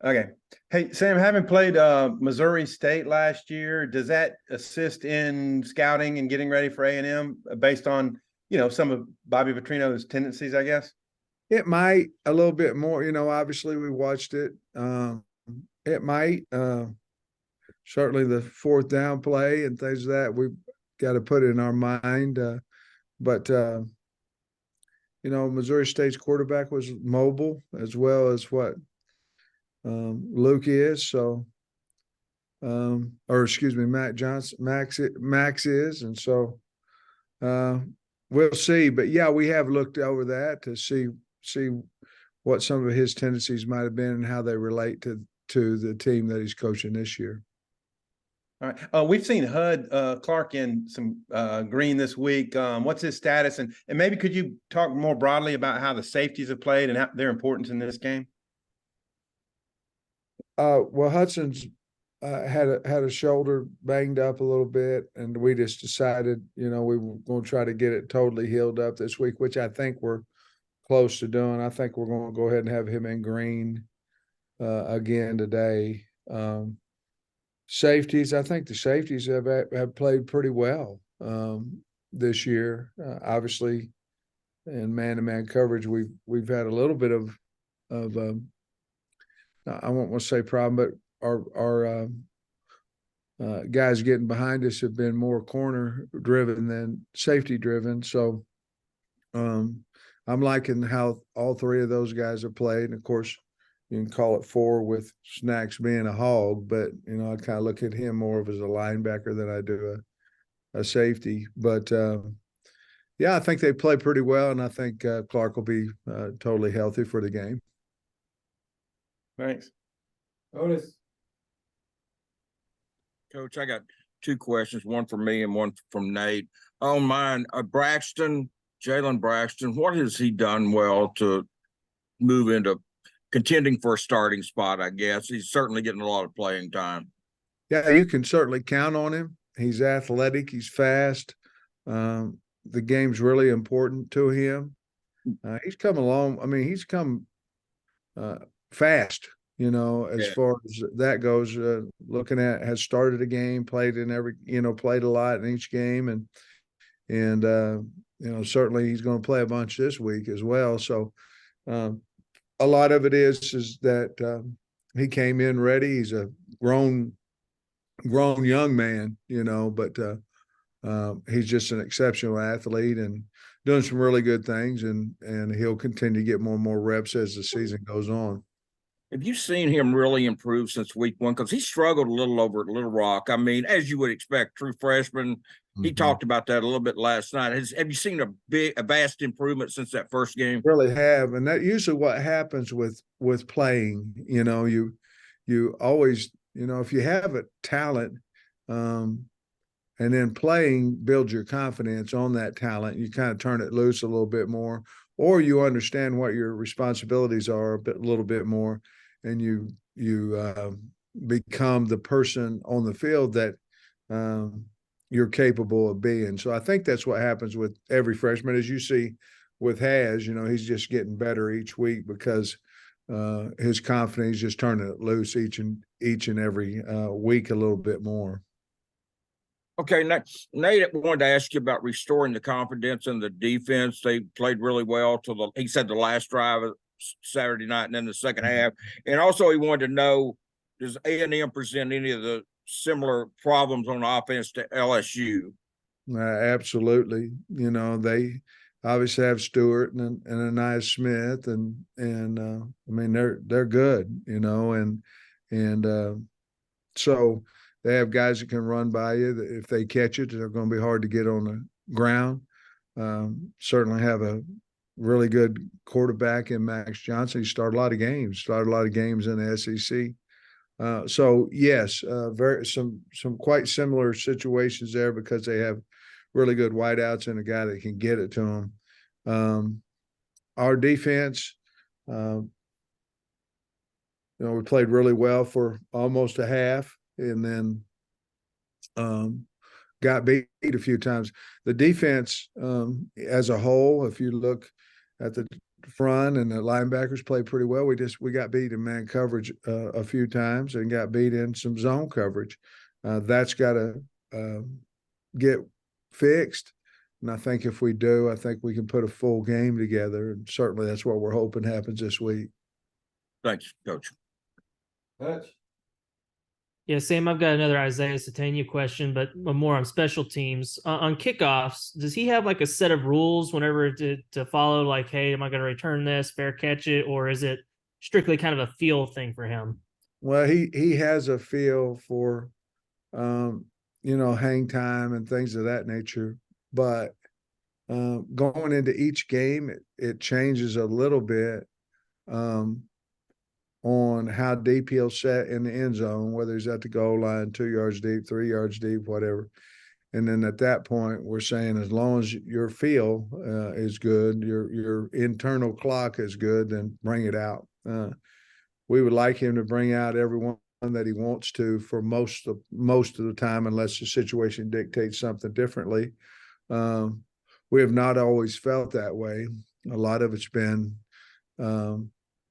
Okay. Hey, Sam, having played Missouri State last year, does that assist in scouting and getting ready for A&M based on, some of Bobby Petrino's tendencies, I guess? It might a little bit more, obviously we watched it. It might, certainly the fourth down play and things of that, we've got to put in our mind. But Missouri State's quarterback was mobile as well as what Luke is. So, or excuse me, Max is. And so we'll see. But yeah, we have looked over that to see what some of his tendencies might have been and how they relate to the team that he's coaching this year. All right. We've seen Hud Clark in some green this week. What's his status? And maybe could you talk more broadly about how the safeties have played and their importance in this game? Well, Hudson's had a shoulder banged up a little bit, and we just decided, we were going to try to get it totally healed up this week, which I think we're close to doing. I think we're going to go ahead and have him in green again today. Safeties, I think the safeties have played pretty well this year. Obviously, in man-to-man coverage, we've had a little bit of I won't want to say problem, but our guys getting behind us have been more corner driven than safety driven. So I'm liking how all three of those guys have played. And of course, you can call it four with Snacks being a hog, but I kind of look at him more of as a linebacker than I do a safety. But yeah, I think they play pretty well, and I think Clark will be totally healthy for the game. Thanks. Otis. Coach, I got two questions, one for me and one from Nate. On mine, Jalen Braxton, what has he done well to move into contending for a starting spot, I guess? He's certainly getting a lot of playing time. Yeah, you can certainly count on him. He's athletic. He's fast. The game's really important to him. He's come along. I mean, he's come fast, as far as that goes. Looking at, has started a game, played in every, played a lot in each game. And certainly he's going to play a bunch this week as well. So a lot of it is that he came in ready. He's a grown young man, but he's just an exceptional athlete and doing some really good things, and he'll continue to get more and more reps as the season goes on. Have you seen him really improve since week one? Because he struggled a little over at Little Rock. I mean, as you would expect, true freshman. He talked about that a little bit last night. Have you seen a vast improvement since that first game? Really have, and that usually what happens with playing. You always, if you have a talent, and then playing builds your confidence on that talent. You kind of turn it loose a little bit more, or you understand what your responsibilities are a little bit more, and you become the person on the field that you're capable of being. So I think that's what happens with every freshman, as you see with Has. He's just getting better each week because his confidence is just turning it loose each and every week a little bit more. Okay, Nate, I wanted to ask you about restoring the confidence in the defense. They played really well till he said the last drive of Saturday night and then the second half. And also he wanted to know, does A&M present any of the similar problems on offense to LSU? Absolutely. They obviously have Stewart and Anais Smith, and I mean they're good, and so they have guys that can run by you. If they catch it, they're going to be hard to get on the ground. Certainly have a really good quarterback in Max Johnson. He started a lot of games in the SEC. So yes, some quite similar situations there because they have really good wideouts and a guy that can get it to them. Our defense, we played really well for almost a half, and then got beat a few times. The defense as a whole, if you look at the front and the linebackers played pretty well. We got beat in man coverage a few times and got beat in some zone coverage. That's got to get fixed. And I think if we do, I think we can put a full game together. And certainly that's what we're hoping happens this week. Thanks, Coach. Yeah, Sam, I've got another Isaiah Satania question, but more on special teams. On kickoffs, does he have like a set of rules whenever to follow? Like, hey, am I going to return this, fair catch it, or is it strictly kind of a feel thing for him? Well, he has a feel for, hang time and things of that nature. But going into each game, it changes a little bit. On how deep he'll set in the end zone, whether he's at the goal line, 2 yards deep, 3 yards deep, whatever. And then at that point, we're saying as long as your feel is good, your internal clock is good, then bring it out. We would like him to bring out everyone that he wants to for most of the time, unless the situation dictates something differently. We have not always felt that way. A lot of it's been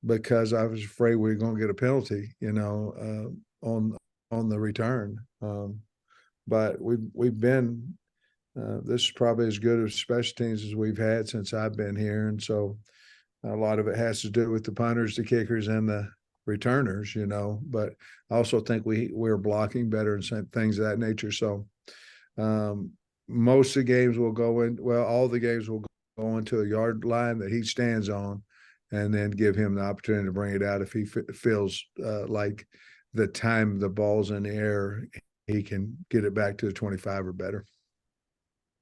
because I was afraid we were going to get a penalty, on the return. But we've been this is probably as good of special teams as we've had since I've been here, and so a lot of it has to do with the punters, the kickers, and the returners, But I also think we're blocking better and things of that nature. So most of the games will go in. Well, all the games will go into a yard line that he stands on, and then give him the opportunity to bring it out if he feels like the time the ball's in the air, he can get it back to the 25 or better.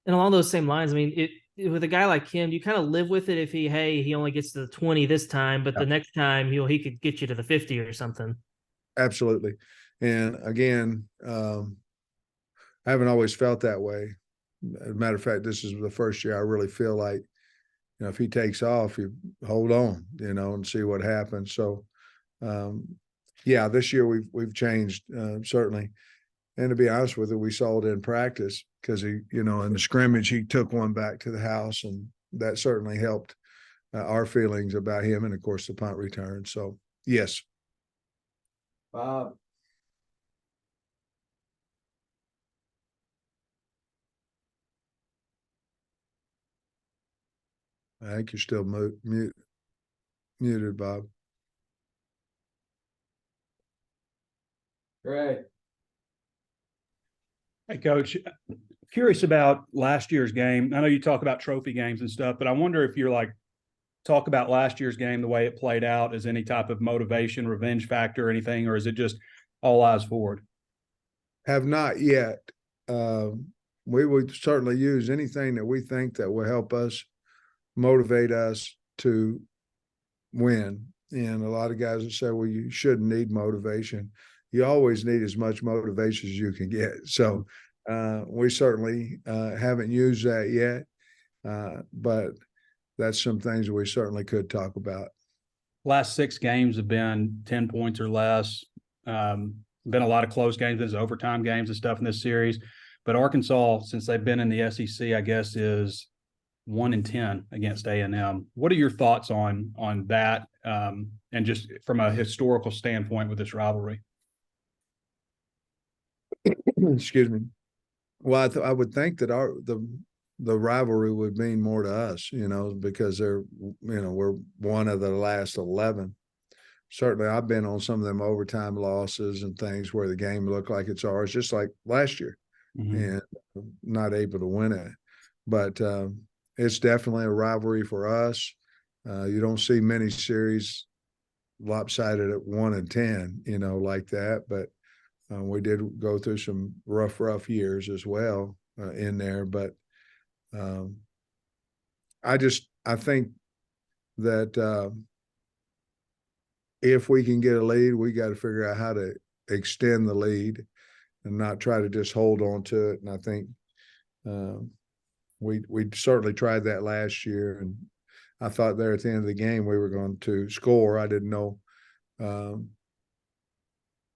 And along those same lines, I mean, with a guy like him, you kind of live with it if he only gets to the 20 this time, but the next time he could get you to the 50 or something. Absolutely. And again, I haven't always felt that way. As a matter of fact, this is the first year I really feel like, if he takes off, you hold on, and see what happens. So, this year we've changed, certainly. And to be honest with you, we saw it in practice because he, in the scrimmage, he took one back to the house, and that certainly helped our feelings about him and, of course, the punt return. So, yes. Bob. I think you're still muted, Bob. Great. Hey, Coach, curious about last year's game. I know you talk about trophy games and stuff, but I wonder if you're talk about last year's game, the way it played out, as any type of motivation, revenge factor, or anything, or is it just all eyes forward? Have not yet. We would certainly use anything that we think that will help us motivate us to win. And a lot of guys will say, well, you shouldn't need motivation. You always need as much motivation as you can get. So we certainly haven't used that yet, but that's some things we certainly could talk about. Last 6 games have been 10 points or less. Been a lot of close games. There's overtime games and stuff in this series. But Arkansas, since they've been in the SEC, I guess is 1-10 against A&M. What are your thoughts on that, and just from a historical standpoint with this rivalry? Excuse me. Well, I would think that the rivalry would mean more to us, because we're one of the last 11. Certainly, I've been on some of them overtime losses and things where the game looked like it's ours, just like last year, and not able to win it. But it's definitely a rivalry for us. You don't see many series lopsided at 1-10, like that. But we did go through some rough years as well in there. But I think that if we can get a lead, we got to figure out how to extend the lead and not try to just hold on to it. And I think we certainly tried that last year, and I thought there at the end of the game we were going to score. I didn't know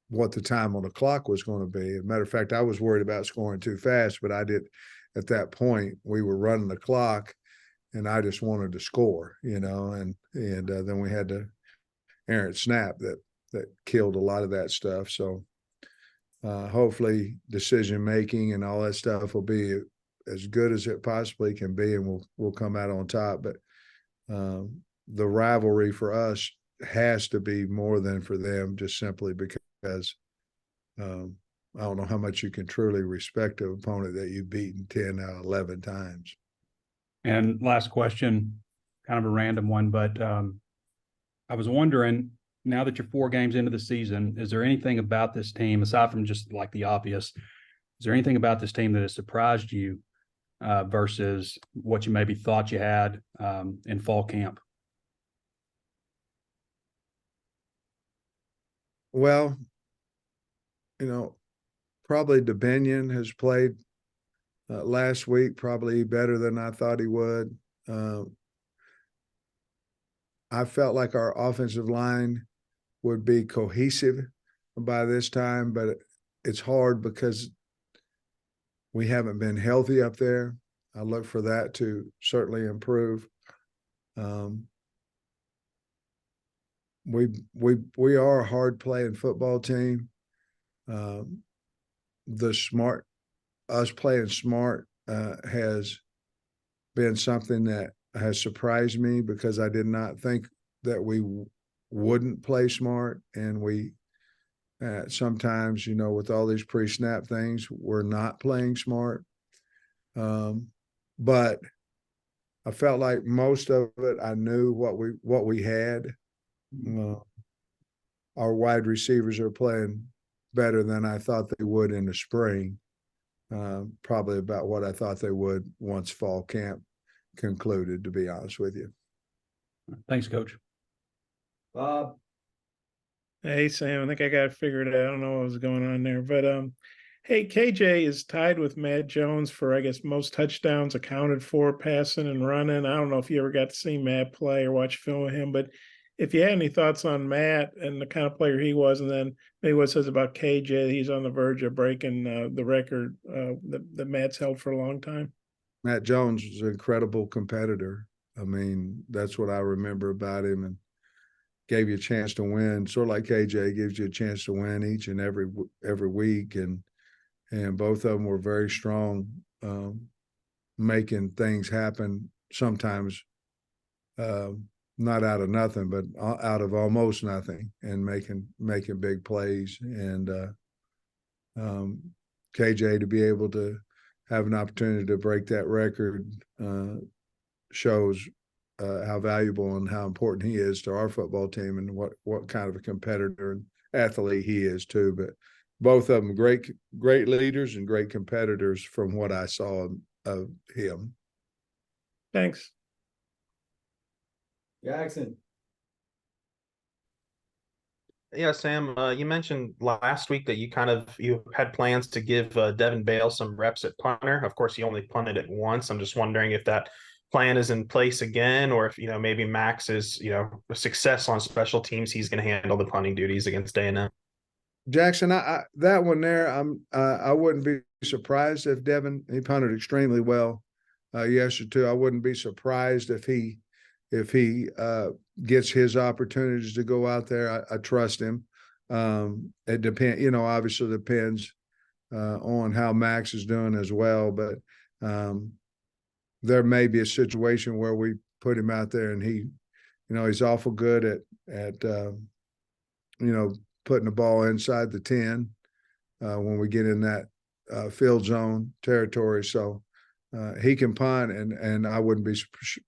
what the time on the clock was going to be. As a matter of fact, I was worried about scoring too fast, but I did at that point. We were running the clock, and I just wanted to score, and then we had the errant snap that killed a lot of that stuff. So hopefully decision making and all that stuff will be as good as it possibly can be, and we'll come out on top. But the rivalry for us has to be more than for them, just simply because I don't know how much you can truly respect an opponent that you've beaten 10 out of 11 times. And last question, kind of a random one, but I was wondering, now that you're 4 games into the season, is there anything about this team, aside from just like the obvious, is there anything about this team that has surprised you versus what you maybe thought you had in fall camp? Well, probably DeBinion has played last week probably better than I thought he would. I felt like our offensive line would be cohesive by this time, but it's hard because we haven't been healthy up there. I look for that to certainly improve. We are a hard playing football team. Us playing smart has been something that has surprised me, because I did not think that we wouldn't play smart. And we sometimes, with all these pre-snap things, we're not playing smart. But I felt like most of it, I knew what we had. Our wide receivers are playing better than I thought they would in the spring. Probably about what I thought they would once fall camp concluded, to be honest with you. Thanks, Coach. Bob. Hey, Sam, I think I got it figured out. I don't know what was going on there, but hey, KJ is tied with Matt Jones for, I guess, most touchdowns accounted for passing and running. I don't know if you ever got to see Matt play or watch film of him, but if you had any thoughts on Matt and the kind of player he was, and then maybe what it says about KJ, he's on the verge of breaking the record that Matt's held for a long time. Matt Jones was an incredible competitor. I mean, that's what I remember about him, and gave you a chance to win, sort of like KJ gives you a chance to win each and every week. And both of them were very strong, making things happen, sometimes not out of nothing, but out of almost nothing, and making big plays. And KJ, to be able to have an opportunity to break that record shows how valuable and how important he is to our football team, and what kind of a competitor and athlete he is too. But both of them great leaders and great competitors from what I saw of him. Thanks. Jackson. Yeah, Sam, you mentioned last week that you had plans to give Devin Bale some reps at punter. Of course, he only punted it once. I'm just wondering if that plan is in place again, or if, maybe Max is, a success on special teams, he's going to handle the punting duties against A&M. Jackson, I that one there, I wouldn't be surprised if Devin, he punted extremely well yesterday too. I wouldn't be surprised if he gets his opportunities to go out there. I trust him. It depends, obviously depends on how Max is doing as well. But there may be a situation where we put him out there and he, he's awful good at putting the ball inside the 10 when we get in that field zone territory. So he can punt, and I wouldn't be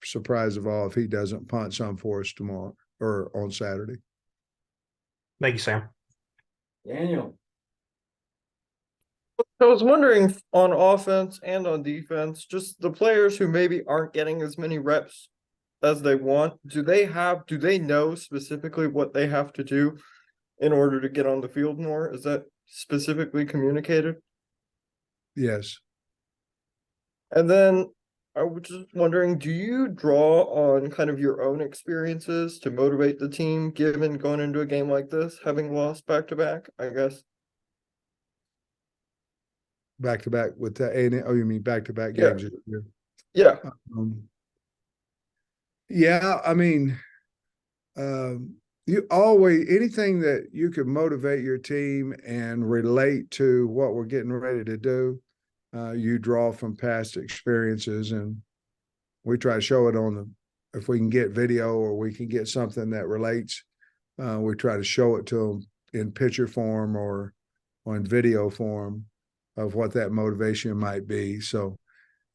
surprised at all if he doesn't punt some for us tomorrow or on Saturday. Thank you, Sam. Daniel. I was wondering on offense and on defense, just the players who maybe aren't getting as many reps as they want, do they know specifically what they have to do in order to get on the field more? Is that specifically communicated? Yes. And then I was just wondering, do you draw on kind of your own experiences to motivate the team, given going into a game like this, having lost back-to-back, I guess? Back-to-back with the A&M? Oh, you mean back-to-back Yeah. games this year? Yeah. Yeah, I mean, you always anything that you could motivate your team and relate to what we're getting ready to do, you draw from past experiences, and we try to show it on the. If we can get video or we can get something that relates, we try to show it to them in picture form or in video form of what that motivation might be. So,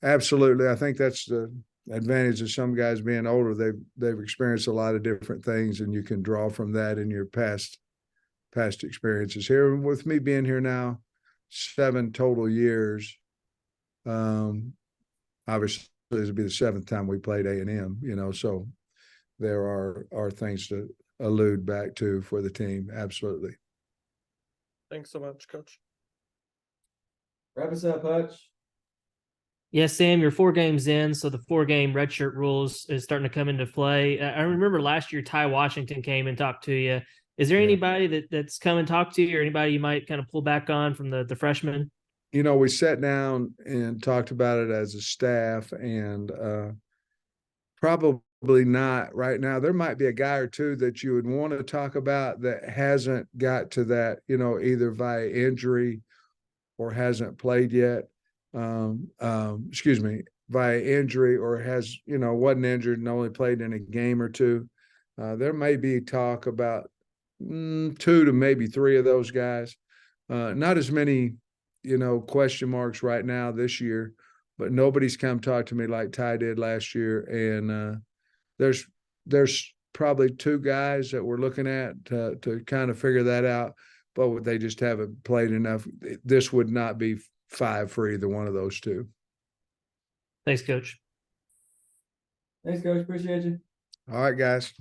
absolutely, I think that's the advantage of some guys being older. They've experienced a lot of different things, and you can draw from that in your past experiences. Here with me being here now 7 total years, obviously this will be the 7th time we played A&M, so there are things to allude back to for the team. Absolutely. Thanks so much, Coach. Wrap us up, Hutch. Yeah, Sam, you're 4 games in, so the 4-game redshirt rules is starting to come into play. I remember last year Ty Washington came and talked to you. Is there anybody that's come and talked to you, or anybody you might kind of pull back on from the freshmen? We sat down and talked about it as a staff, and probably not right now. There might be a guy or two that you would want to talk about that hasn't got to that, either via injury or hasn't played yet. Via injury or has, wasn't injured and only played in a game or two. There may be talk about 2 to maybe 3 of those guys. Not as many, question marks right now this year, but nobody's come talk to me like Ty did last year. And there's probably 2 guys that we're looking at to kind of figure that out, but they just haven't played enough. This would not be 5 for either one of those 2. Thanks, Coach. Thanks, Coach. Appreciate you. All right, guys.